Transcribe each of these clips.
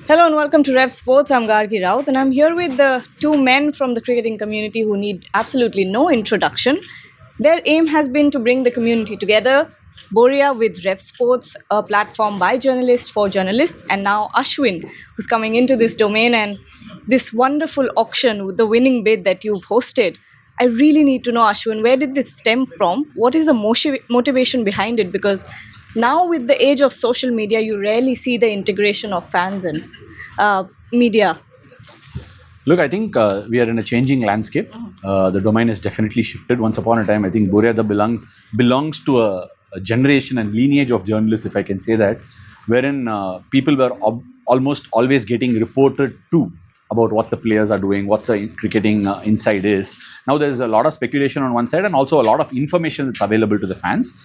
Hello and welcome to Revsportz. I'm Gargi Raut and I'm here with the two men from the cricketing community who need absolutely no introduction. Their aim has been to bring the community together. Boria with Revsportz, a platform by journalists for journalists, and now Ashwin, who's coming into this domain and this wonderful auction with the winning bid that you've hosted. I really need to know, Ashwin, where did this stem from? What is the motivation behind it? Because now, with the age of social media, you rarely see the integration of fans and media. Look, I think we are in a changing landscape. The domain has definitely shifted. Once upon a time, I think Boryada belongs to a generation and lineage of journalists, if I can say that, wherein people were almost always getting reported to about what the players are doing, what the cricketing inside is. Now there's a lot of speculation on one side and also a lot of information that's available to the fans.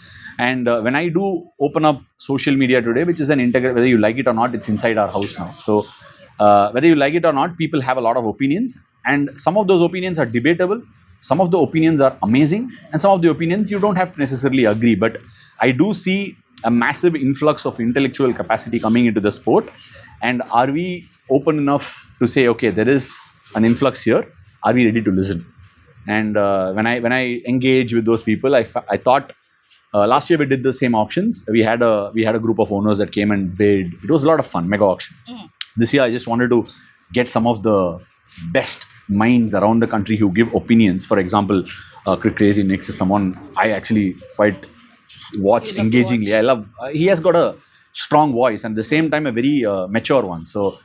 And when I do open up social media today, which is an integral, whether you like it or not, it's inside our house now. So whether you like it or not, people have a lot of opinions, and some of those opinions are debatable. Some of the opinions are amazing, and some of the opinions you don't have to necessarily agree. But I do see a massive influx of intellectual capacity coming into the sport. And are we open enough to say, okay, there is an influx here? Are we ready to listen? And when I engage with those people, I thought last year we did the same auctions. We had a group of owners that came and bid. It was a lot of fun, mega auction. This year I just wanted to get some of the best minds around the country who give opinions. For example, Crazy Nix is someone I actually quite watch engagingly. I love. He has got a strong voice and at the same time a very mature one. So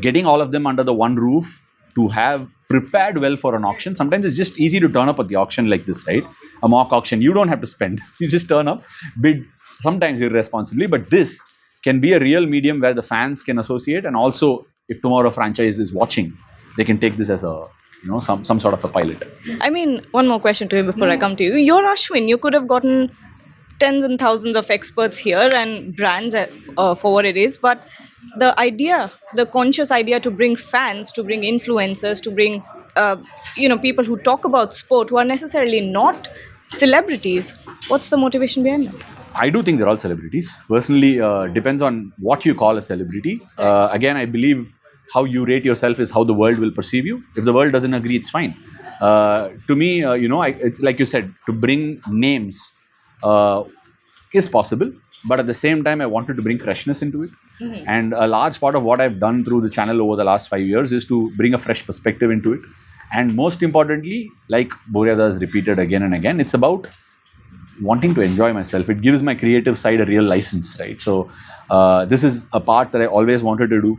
getting all of them under the one roof to have prepared well for an auction. Sometimes it's just easy to turn up at the auction like this, right? A mock auction, you don't have to spend. You just turn up, bid, sometimes irresponsibly, but this can be a real medium where the fans can associate, and also if tomorrow franchise is watching, they can take this as a some sort of a pilot. I mean, one more question to you before I come to you. You're Ashwin. You could have gotten tens and thousands of experts here and brands for what it is, but the conscious idea to bring fans, to bring influencers, to bring people who talk about sport who are necessarily not celebrities. What's the motivation behind that? I do think they're all celebrities. Personally, depends on what you call a celebrity. Again, I believe how you rate yourself is how the world will perceive you. If the world doesn't agree, it's fine. To me, it's like you said, to bring names is possible, but at the same time, I wanted to bring freshness into it. And a large part of what I've done through the channel over the last 5 years is to bring a fresh perspective into it. And most importantly, like Boryada has repeated again and again, it's about wanting to enjoy myself. It gives my creative side a real license, right? So this is a part that I always wanted to do.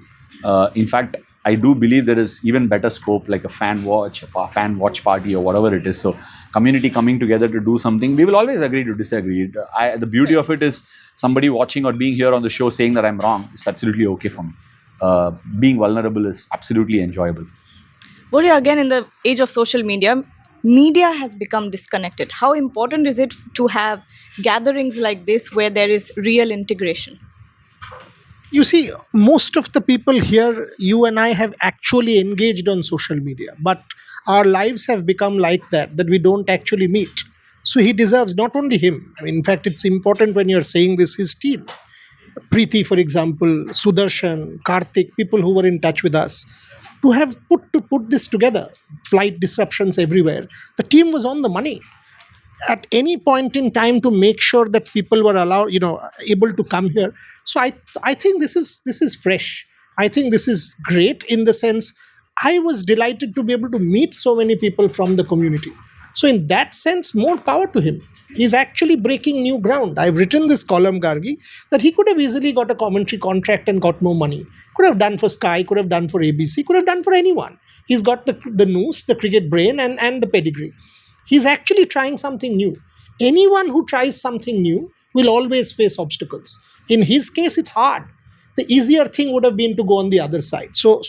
In fact, I do believe there is even better scope, like a fan watch party or whatever it is. So community coming together to do something, we will always agree to disagree. The beauty of it is somebody watching or being here on the show saying that I'm wrong. It's absolutely okay for me. Being vulnerable is absolutely enjoyable. Boria, again, in the age of social media, media has become disconnected. How important is it to have gatherings like this where there is real integration? You see, most of the people here, you and I, have actually engaged on social media, but our lives have become like that we don't actually meet. So he deserves, not only him, I mean, in fact, it's important when you're saying this, his team. Preeti, for example, Sudarshan, Karthik, people who were in touch with us, to have put this together. Flight disruptions everywhere. The team was on the money at any point in time to make sure that people were allowed, able to come here. So I think this is fresh. I think this is great in the sense I was delighted to be able to meet so many people from the community. So in that sense, more power to him. He's actually breaking new ground. I've written this column, Gargi, that he could have easily got a commentary contract and got no money. Could have done for Sky, could have done for ABC, could have done for anyone. He's got the nous, the cricket brain, and the pedigree. He's actually trying something new. Anyone who tries something new will always face obstacles. In his case, it's hard. The easier thing would have been to go on the other side. So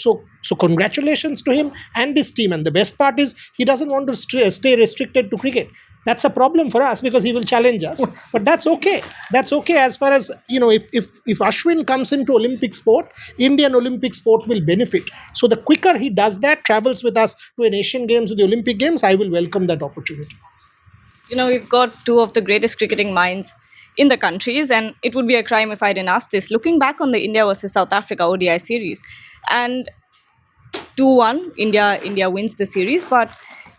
congratulations to him and his team. And the best part is he doesn't want to stay restricted to cricket. That's a problem for us because he will challenge us. But that's okay. That's okay as far as, if Ashwin comes into Olympic sport, Indian Olympic sport will benefit. So the quicker he does that, travels with us to an Asian Games or the Olympic Games, I will welcome that opportunity. We've got two of the greatest cricketing minds in the countries, and it would be a crime if I didn't ask this. Looking back on the India versus South Africa ODI series, and 2-1, India wins the series, but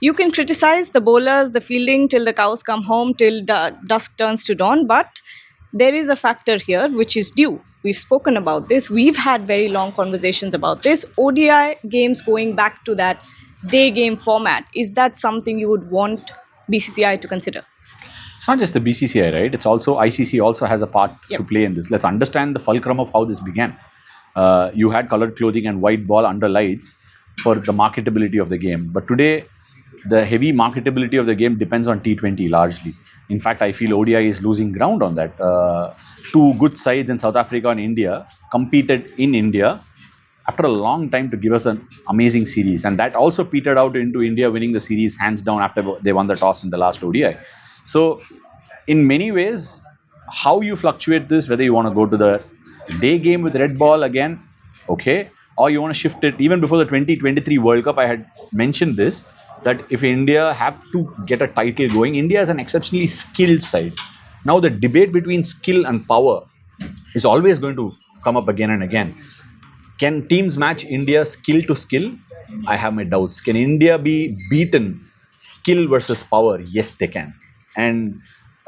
you can criticize the bowlers, the fielding till the cows come home, till dusk turns to dawn, but there is a factor here which is due. We've spoken about this. We've had very long conversations about this. ODI games going back to that day game format. Is that something you would want BCCI to consider? It's not just the BCCI, right? It's also ICC also has a part to play in this. Let's understand the fulcrum of how this began. You had colored clothing and white ball under lights for the marketability of the game. But today, the heavy marketability of the game depends on T20 largely. In fact, I feel ODI is losing ground on that. Two good sides in South Africa and India competed in India after a long time to give us an amazing series. And that also petered out into India winning the series hands down after they won the toss in the last ODI. So, in many ways, how you fluctuate this, whether you want to go to the day game with red ball again, okay, or you want to shift it. Even before the 2023 World Cup, I had mentioned this, that if India have to get a title going, India is an exceptionally skilled side. Now the debate between skill and power is always going to come up again and again. Can teams match India skill to skill? I have my doubts. Can India be beaten skill versus power? Yes, they can. And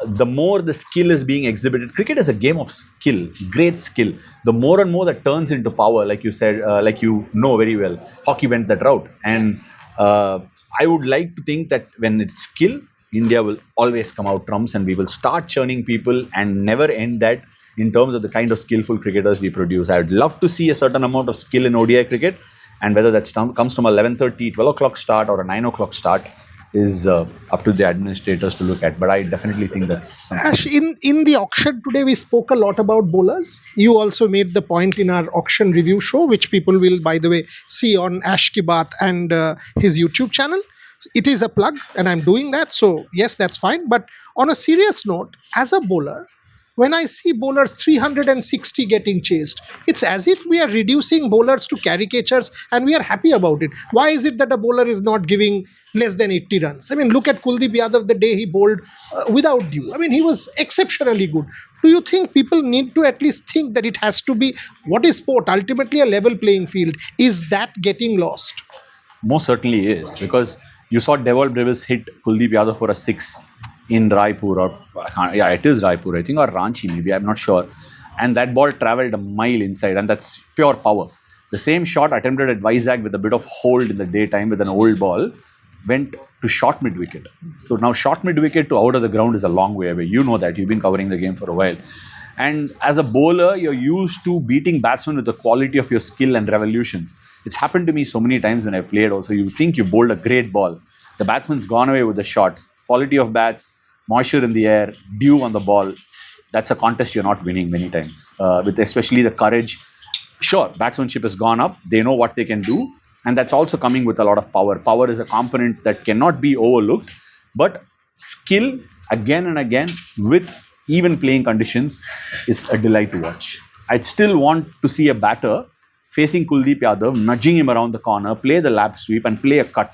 the more the skill is being exhibited, cricket is a game of skill, great skill. The more and more that turns into power, like you said, like you know very well, hockey went that route. And I would like to think that when it's skill, India will always come out trumps, and we will start churning people and never end that in terms of the kind of skillful cricketers we produce. I would love to see a certain amount of skill in ODI cricket, and whether that comes from 11:30, 12 o'clock start or a 9 o'clock start is up to the administrators to look at. But I definitely think that's something. Ash, in the auction today, we spoke a lot about bowlers. You also made the point in our auction review show, which people will, by the way, see on Ash Ki Baat and his YouTube channel. It is a plug, and I'm doing that. So, yes, that's fine. But on a serious note, as a bowler, when I see bowlers 360 getting chased, it's as if we are reducing bowlers to caricatures and we are happy about it. Why is it that a bowler is not giving less than 80 runs? I mean, look at Kuldeep Yadav the day he bowled without due. I mean, he was exceptionally good. Do you think people need to at least think that it has to be, what is sport? Ultimately a level playing field. Is that getting lost? Most certainly is, because you saw Devol Brevis hit Kuldeep Yadav for a 6 in Raipur, or it is Raipur, I think, or Ranchi maybe, I'm not sure. And that ball travelled a mile inside, and that's pure power. The same shot attempted at Vizag with a bit of hold in the daytime with an old ball went to short mid wicket. So now short mid wicket to out of the ground is a long way away. You know that, you've been covering the game for a while. And as a bowler, you're used to beating batsmen with the quality of your skill and revolutions. It's happened to me so many times when I played also. You think you bowled a great ball. The batsman's gone away with the shot. Quality of bats, moisture in the air, dew on the ball. That's a contest you're not winning many times. With especially the courage. Sure, batsmanship has gone up. They know what they can do. And that's also coming with a lot of power. Power is a component that cannot be overlooked. But skill, again and again, with even playing conditions, is a delight to watch. I'd still want to see a batter facing Kuldeep Yadav, nudging him around the corner, play the lap sweep and play a cut.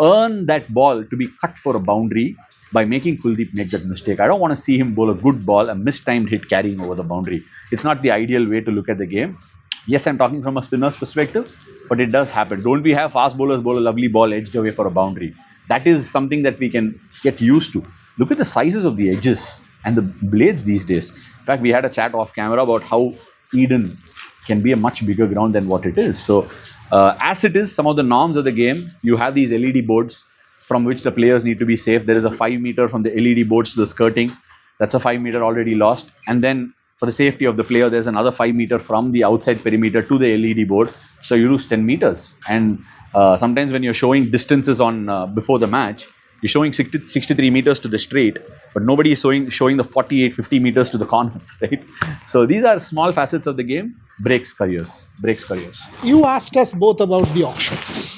Earn that ball to be cut for a boundary by making Kuldeep make that mistake. I don't want to see him bowl a good ball, a mistimed hit carrying over the boundary. It's not the ideal way to look at the game. Yes, I'm talking from a spinner's perspective, but it does happen. Don't we have fast bowlers bowl a lovely ball edged away for a boundary? That is something that we can get used to. Look at the sizes of the edges and the blades these days. In fact, we had a chat off camera about how Eden can be a much bigger ground than what it is. So, as it is, some of the norms of the game, you have these LED boards from which the players need to be safe. There is a 5 meter from the LED boards to the skirting. That's a 5 meter already lost. And then for the safety of the player, there's another 5 meter from the outside perimeter to the LED board. So you lose 10 meters. And sometimes when you're showing distances on before the match, you're showing 63 meters to the straight, but nobody is showing the 48, 50 meters to the corners, right? So these are small facets of the game. Breaks careers. You asked us both about the auction.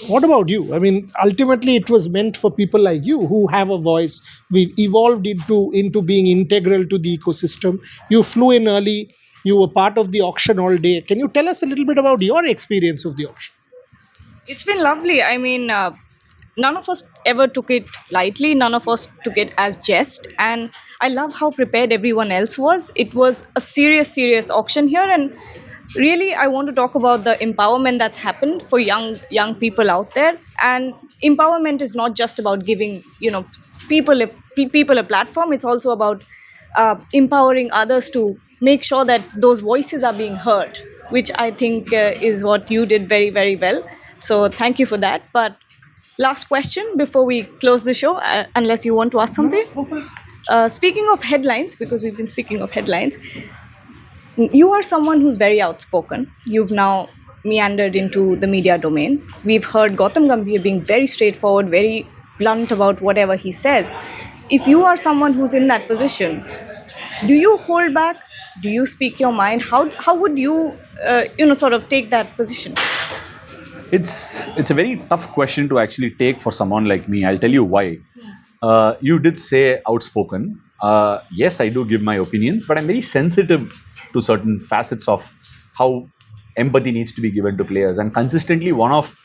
What about you? I mean, ultimately it was meant for people like you who have a voice. We've evolved into being integral to the ecosystem. You flew in early. You were part of the auction all day. Can you tell us a little bit about your experience of the auction? It's been lovely. I mean, none of us ever took it lightly. None of us took it as jest. And I love how prepared everyone else was. It was a serious, serious auction here. And really, I want to talk about the empowerment that's happened for young people out there. And empowerment is not just about giving, people a platform. It's also about empowering others to make sure that those voices are being heard, which I think is what you did very, very well. So thank you for that. But last question before we close the show, unless you want to ask something. Speaking of headlines, because we've been speaking of headlines, you are someone who's very outspoken. You've now meandered into the media domain. We've heard Gautam Gambhir being very straightforward, very blunt about whatever he says. If you are someone who's in that position, do you hold back? Do you speak your mind? How would you sort of take that position? It's a very tough question to actually take for someone like me. I'll tell you why. You did say outspoken. Yes, I do give my opinions, but I'm very sensitive to certain facets of how empathy needs to be given to players. And consistently, one of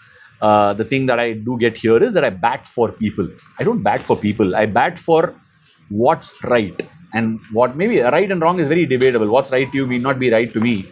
the thing that I do get here is that I bat for people. I don't bat for people. I bat for what's right. And what maybe right and wrong is very debatable. What's right to you may not be right to me.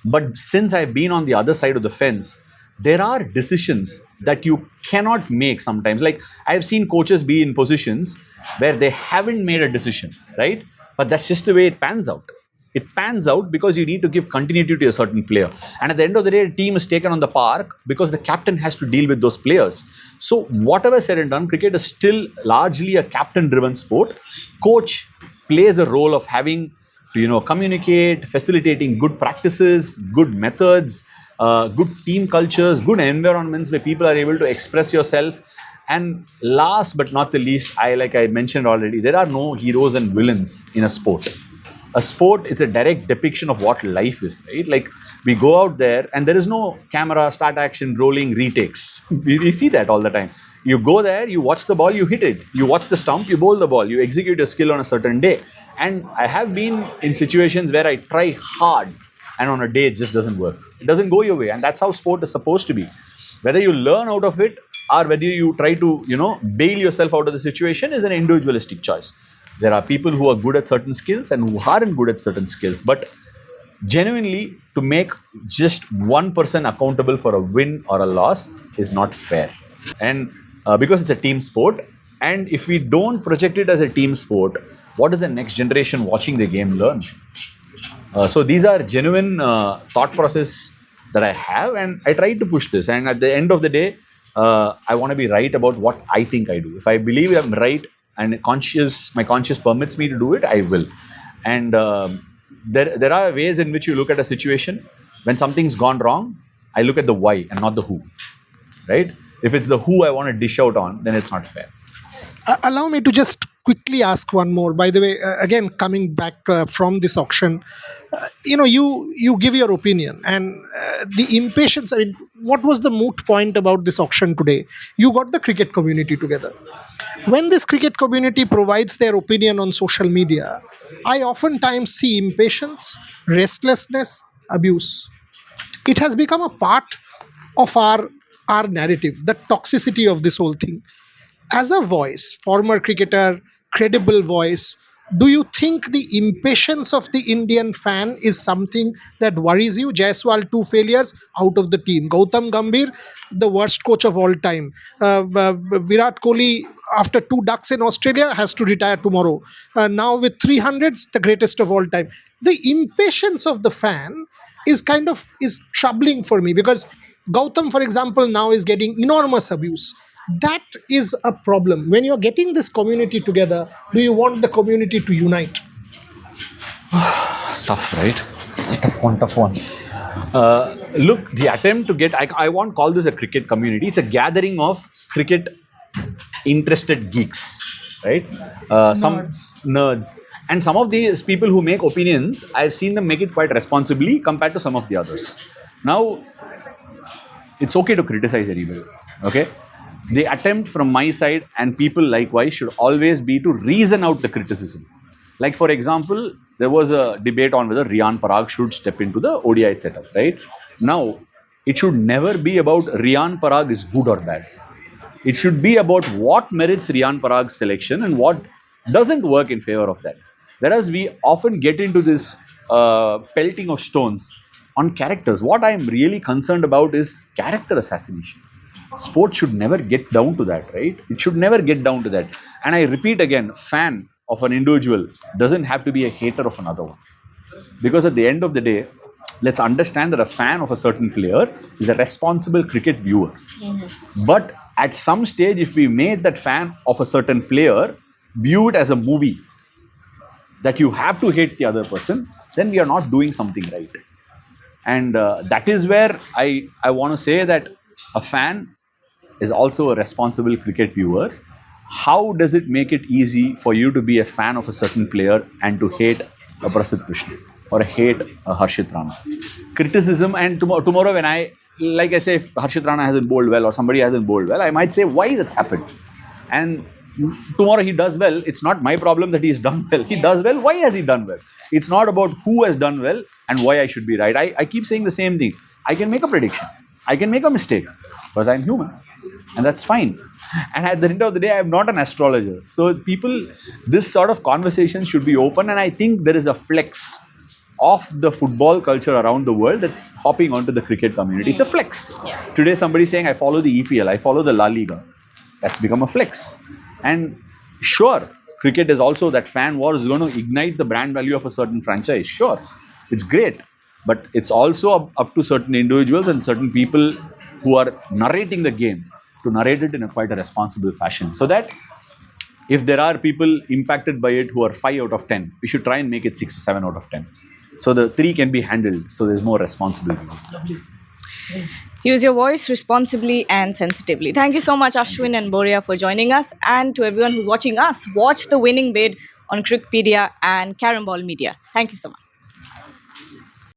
But since I've been on the other side of the fence, there are decisions that you cannot make sometimes. Like I've seen coaches be in positions where they haven't made a decision, right? But that's just the way it pans out. It pans out because you need to give continuity to a certain player. And at the end of the day, a team is taken on the park because the captain has to deal with those players. So whatever said and done, cricket is still largely a captain-driven sport. Coach plays a role of having to, communicate, facilitating good practices, good methods, good team cultures, good environments where people are able to express yourself. And last but not the least, like I mentioned already, there are no heroes and villains in a sport. A sport is a direct depiction of what life is, right? Like we go out there and there is no camera, start action, rolling, retakes. We see that all the time. You go there, you watch the ball, you hit it. You watch the stump, you bowl the ball. You execute your skill on a certain day. And I have been in situations where I try hard and on a day it just doesn't work. It doesn't go your way. And that's how sport is supposed to be. Whether you learn out of it or whether you try to, bail yourself out of the situation is an individualistic choice. There are people who are good at certain skills and who aren't good at certain skills. But genuinely, to make just one person accountable for a win or a loss is not fair. And because it's a team sport, and if we don't project it as a team sport, what does the next generation watching the game learn? So these are genuine thought process that I have, and I try to push this. And at the end of the day, I want to be right about what I think I do. If I believe I'm right and my conscience permits me to do it, I will. And there are ways in which you look at a situation. When something's gone wrong, I look at the why and not the who, right? If it's the who I want to dish out on, then it's not fair. Allow me to just quickly ask one more. By the way, again, coming back from this auction, you give your opinion and the impatience. I mean, what was the moot point about this auction today? You got the cricket community together. When this cricket community provides their opinion on social media, I oftentimes see impatience, restlessness, abuse. It has become a part of our narrative, the toxicity of this whole thing. As a voice, former cricketer, credible voice, do you think the impatience of the Indian fan is something that worries you? Jaiswal, 2 failures out of the team. Gautam Gambhir, the worst coach of all time. Virat Kohli, after 2 ducks in Australia, has to retire tomorrow. Now with 300s, the greatest of all time. The impatience of the fan is troubling for me because Gautam, for example, now is getting enormous abuse. That is a problem. When you're getting this community together, do you want the community to unite? Tough, right? Tough one. Look, the attempt to get, I won't call this a cricket community. It's a gathering of cricket interested geeks, right? Some nerds. And some of these people who make opinions, I've seen them make it quite responsibly compared to some of the others. Now, it's okay to criticize anybody, okay? The attempt from my side and people likewise should always be to reason out the criticism. Like for example, there was a debate on whether Riyan Parag should step into the ODI setup, right? Now, it should never be about Riyan Parag is good or bad. It should be about what merits Riyan Parag's selection and what doesn't work in favor of that. Whereas we often get into this pelting of stones on characters. What I'm really concerned about is character assassination. Sport should never get down to that, right? It should never get down to that. And I repeat again, fan of an individual doesn't have to be a hater of another one. Because at the end of the day, let's understand that a fan of a certain player is a responsible cricket viewer. But at some stage, if we made that fan of a certain player view it as a movie, that you have to hate the other person, then we are not doing something right. And that is where I want to say that a fan is also a responsible cricket viewer. How does it make it easy for you to be a fan of a certain player and to hate a Prasidh Krishna or hate a Harshit Rana? Criticism, and tomorrow when like I say, if Harshit Rana hasn't bowled well or somebody hasn't bowled well, I might say why that's happened. And tomorrow he does well, it's not my problem that he's done well. He does well, why has he done well? It's not about who has done well and why I should be right. I keep saying the same thing. I can make a prediction. I can make a mistake because I'm human. And that's fine. And at the end of the day, I'm not an astrologer. So people, this sort of conversation should be open. And I think there is a flex of the football culture around the world that's hopping onto the cricket community. It's a flex. Yeah. Today somebody's saying, I follow the EPL, I follow the La Liga. That's become a flex. And sure, cricket is also, that fan war is going to ignite the brand value of a certain franchise. Sure, it's great. But it's also up to certain individuals and certain people who are narrating the game to narrate it in a quite a responsible fashion. So that if there are people impacted by it who are 5 out of 10, we should try and make it 6 or 7 out of 10. So the 3 can be handled. So there's more responsibility. Use your voice responsibly and sensitively. Thank you so much, Ashwin and Boria, for joining us. And to everyone who's watching us, watch The Winning Bid on Crickpedia and Carrom Ball Media. Thank you so much.